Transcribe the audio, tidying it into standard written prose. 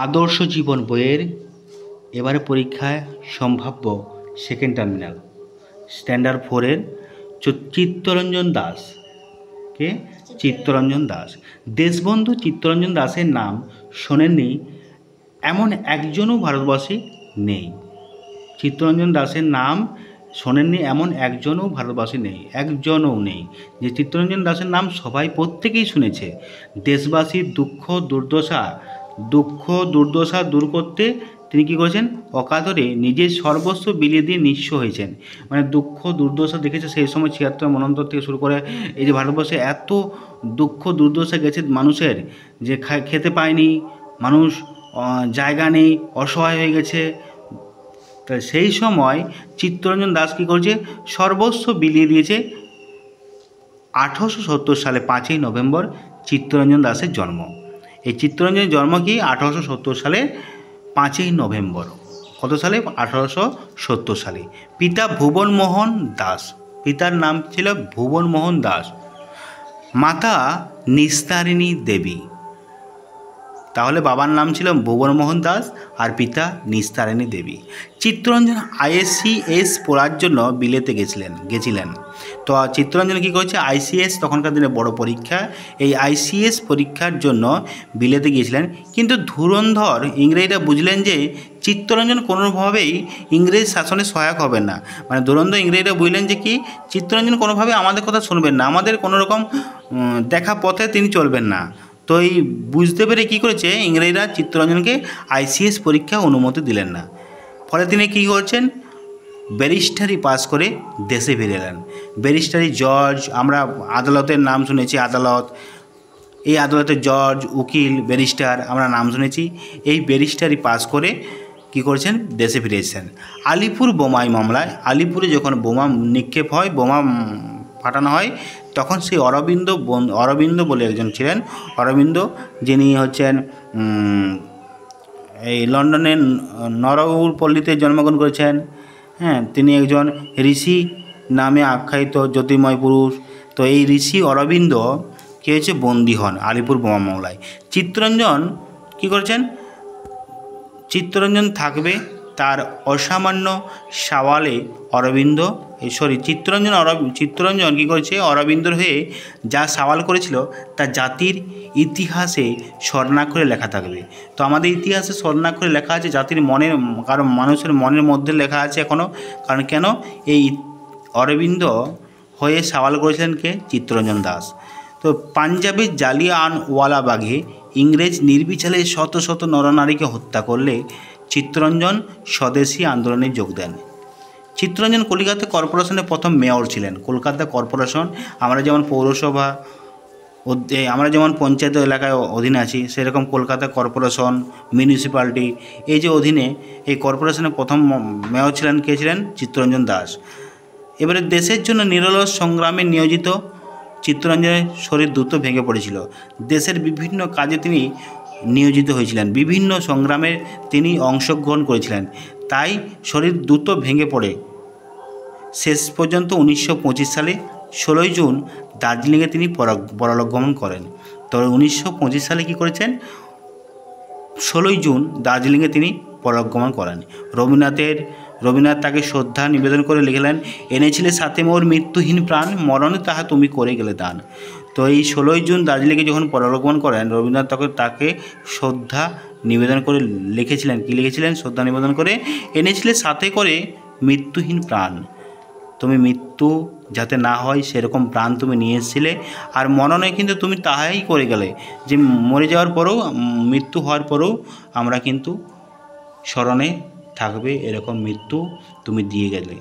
আদর্শ জীবন বইয়ের এবারে পরীক্ষায় সম্ভাব্য সেকেন্ড টার্মিনাল স্ট্যান্ডার্ড 4-এর চিত্তরঞ্জন দাস। কে? চিত্তরঞ্জন দাস। দেশবন্ধু চিত্তরঞ্জন দাসের নাম শোনেননি এমন একজনও ভারতবর্ষে নেই। চিত্তরঞ্জন দাসের নাম শোনেননি এমন একজনও ভারতবর্ষে নেই, একজনও নেই। যে চিত্তরঞ্জন দাসের নাম সবাই প্রত্যেকেই শুনেছে। দেশবাসীর দুঃখ দুর্দশা দূর করতে তিনি কী করেছেন? অকাতরে নিজের সর্বস্ব বিলিয়ে দিয়ে নিঃস্ব হয়েছেন। মানে দুঃখ দুর্দশা দেখেছে সেই সময় ৭৬ মন্বন্তর থেকে শুরু করে এই যে ভারতবর্ষে এত দুঃখ দুর্দশা গেছে মানুষের, যে খেতে পায়নি মানুষ, জায়গা নেই, অসহায় হয়ে গেছে। তা সেই সময় চিত্তরঞ্জন দাস কী করছে? সর্বস্ব বিলিয়ে দিয়েছে। 1870 সালে 5ই নভেম্বর চিত্তরঞ্জন দাসের জন্ম। এই চিত্তরঞ্জনের জন্ম কি? 1870 সালে 5ই নভেম্বর। কত সালে? 1870 সালে। পিতা ভুবনমোহন দাস, পিতার নাম ছিল ভুবনমোহন দাস, মাতা নিস্তারিণী দেবী। তাহলে বাবার নাম ছিল ভুবনমোহন দাস আর পিতা নিস্তারিণী দেবী। চিত্তরঞ্জন ICS পড়ার জন্য বিলেতে গেছিলেন। তো চিত্তরঞ্জন কী করেছে? ICS তখনকার দিনে বড় পরীক্ষা, এই ICS পরীক্ষার জন্য বিলেতে গিয়েছিলেন। কিন্তু ধুরন্ধর ইংরেজরা বুঝলেন যে চিত্তরঞ্জন কোনোভাবেই ইংরেজ শাসনে সহায়ক হবেন না। মানে ধুরন্ধর ইংরেজরা বুঝলেন যে কি চিত্তরঞ্জন কোনোভাবে আমাদের কথা শুনবেন না, আমাদের কোনো রকম দেখা পথে তিনি চলবেন না। তো এই বুঝতে পেরে কী করেছে ইংরেজরা? চিত্তরঞ্জনকে ICS পরীক্ষা অনুমতি দিলেন না। ফলে তিনি কী করছেন? ব্যারিস্টারি পাস করে দেশে ফিরে এলেন। ব্যারিস্টারি জজ, আমরা আদালতের নাম শুনেছি, আদালত, এই আদালতের জজ, উকিল, ব্যারিস্টার আমরা নাম শুনেছি। এই ব্যারিস্টারি পাস করে কী করেছেন? দেশে ফিরে এসেছেন। আলিপুর বোমাই মামলায়, আলিপুরে যখন বোমা নিক্ষেপ হয়, বোমা ফাটানো হয়, তখন সেই অরবিন্দ বলে একজন ছিলেন। অরবিন্দ, যিনি হচ্ছেন এই লন্ডনের নরউলপল্লীতে জন্মগ্রহণ করেছেন। হ্যাঁ, তিনি একজন ঋষি নামে আখ্যায়িত জ্যোতির্ময় পুরুষ। তো এই ঋষি অরবিন্দ কী হয়েছে? বন্দী হন আলিপুর বোমা মামলায়। চিত্তরঞ্জন কী করেছেন? চিত্তরঞ্জন থাকবে তার অসামান্য সওয়ালে চিত্তরঞ্জন কী করেছে? অরবিন্দর হয়ে যা সওয়াল করেছিল তা জাতির ইতিহাসে স্বর্ণাক্ষরে লেখা থাকবে। তো আমাদের ইতিহাসে স্বর্ণাক্ষরে লেখা আছে, জাতির মনের, কারণ মানুষের মনের মধ্যে লেখা আছে এখনও। কারণ কেন? এই অরবিন্দ হয়ে সওয়াল করেছিলেন কে? চিত্তরঞ্জন দাস। তো পাঞ্জাবের জালিয়ানওয়ালাবাগে ইংরেজ নির্বিচারে শত শত নরনারীকে হত্যা করলে চিত্তরঞ্জন স্বদেশী আন্দোলনে যোগ দেন। চিত্তরঞ্জন কলকাতা কর্পোরেশনের প্রথম মেয়র ছিলেন। কলকাতা কর্পোরেশন, আমরা যেমন পৌরসভা, আমরা যেমন পঞ্চায়েত এলাকায় অধীনে আছি, সেরকম কলকাতা কর্পোরেশন, মিউনিসিপ্যালিটি, এই যে অধীনে, এই কর্পোরেশনের প্রথম মেয়র ছিলেন কে? ছিলেন চিত্তরঞ্জন দাস। এবারে দেশের জন্য নিরলস সংগ্রামে নিয়োজিত চিত্তরঞ্জনের শরীর দ্রুত ভেঙে পড়েছিল। দেশের বিভিন্ন কাজে তিনি নিয়োজিত হয়েছিলেন, বিভিন্ন সংগ্রামে তিনি অংশগ্রহণ করেছিলেন, তাই শরীর দ্রুত ভেঙে পড়ে শেষ পর্যন্ত 1925 সালে 16ই জুন দার্জিলিংয়ে তিনি পরলোক গমন করেন। তবে 1925 সালে কী করেছেন? 16ই জুন দার্জিলিংয়ে তিনি পরলোক গমন করেন। রবীন্দ্রনাথ তাকে শ্রদ্ধা নিবেদন করে লিখলেন, এনেছিলে সাথে মোর মৃত্যুহীন প্রাণ, মরণে তাহা তুমি করে গেলে দান। তো এই 16ই জুন দার্জিলিংয়ে যখন পরলোকগমন করেন, রবীন্দ্রনাথ তাকে শ্রদ্ধা নিবেদন করে লিখেছিলেন। কী লিখেছিলেন? শ্রদ্ধা নিবেদন করে, এনেছিলে সাথে করে মৃত্যুহীন প্রাণ, তুমি মৃত্যু যাতে না হয় সেরকম প্রাণ তুমি নিয়ে এসেছিলে, আর মরণে কিন্তু তুমি তাহাই করে গেলে, যে মরে যাওয়ার পরেও, মৃত্যু হওয়ার পরেও আমরা কিন্তু স্মরণে থাকবে, এরকম মৃত্যু তুমি দিয়ে গেলে।